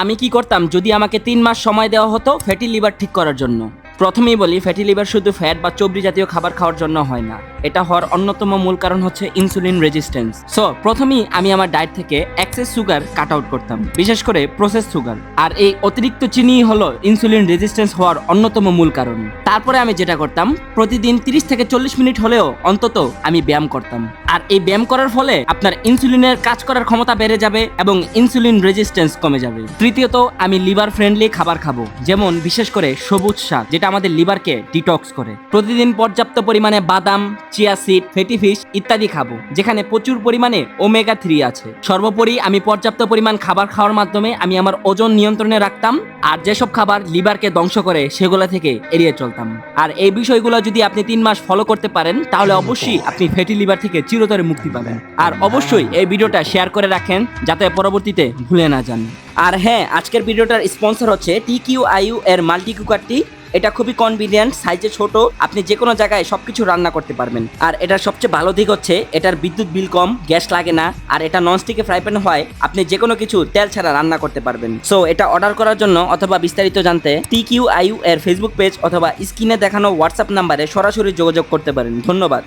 আমি কি করতাম যদি আমাকে 3 মাস সময় দেওয়া হতো ফ্যাটি লিভার ঠিক করার জন্য। প্রথমেই বলি, ফ্যাটি লিভার শুধু ফ্যাট বা চর্বি জাতীয় খাবার খাওয়ার জন্য হয় না। এটা হওয়ার অন্যতম মূল কারণ হচ্ছে ইনসুলিন রেজিস্ট্যান্স। সো প্রথমেই আমি আমার ডায়েট থেকে এক্সেস সুগার কাট আউট করতাম, বিশেষ করে প্রসেস সুগার। আর এই অতিরিক্ত চিনি হলো ইনসুলিন রেজিস্ট্যান্স হওয়ার অন্যতম মূল কারণ। তারপরে আমি যেটা করতাম, প্রতিদিন 30 থেকে 40 মিনিট হলেও অন্তত আমি ব্যায়াম করতাম। আর এই ব্যায়াম করার ফলে আপনার ইনসুলিনের কাজ করার ক্ষমতা বেড়ে যাবে এবং ইনসুলিন রেজিস্ট্যান্স কমে যাবে। তৃতীয়ত, আমি লিভার ফ্রেন্ডলি খাবার খাবো, যেমন বিশেষ করে সবুজ শাক, যেটা আমাদের লিভারকে ডিটক্স করে। প্রতিদিন পর্যাপ্ত পরিমাণে বাদাম, চিয়া সিড, ফ্যাটি ফিশ ইত্যাদি খাবো, যেখানে প্রচুর পরিমাণে ওমেগা 3 আছে। সর্বোপরি আমি পর্যাপ্ত পরিমাণ খাবার খাওয়ার মাধ্যমে আমি আমার ওজন নিয়ন্ত্রণে রাখতাম, আর যেসব খাবার লিভারকে ধ্বংস করে সেগুলো থেকে এড়িয়ে চলতাম। আর এই বিষয়গুলো যদি আপনি 3 মাস ফলো করতে পারেন, তাহলে অবশ্যই আপনি ফ্যাটি লিভার থেকে চিরতরে মুক্তি পাবেন। আর অবশ্যই এই ভিডিওটা শেয়ার করে রাখেন যাতে পরবর্তীতে ভুলে না যান। আর হ্যাঁ, আজকের ভিডিওটার স্পন্সর হচ্ছে TQIU এর মাল্টি কুকারটি। এটা খুবই কনভিনিয়েন্ট, সাইজে ছোট, আপনি যে কোনো জায়গায় সবকিছু রান্না করতে পারবেন। আর এটার সবচেয়ে ভালো দিক হচ্ছে এটার বিদ্যুৎ বিল কম, গ্যাস লাগে না। আর এটা ননস্টিকে ফ্রাই প্যান হয়, আপনি যে কোনো কিছু তেল ছাড়া রান্না করতে পারবেন। সো এটা অর্ডার করার জন্য অথবা বিস্তারিত জানতে TQIU এর ফেসবুক পেজ অথবা স্ক্রিনে দেখানো হোয়াটসঅ্যাপ নাম্বারে সরাসরি যোগাযোগ করতে পারেন। ধন্যবাদ।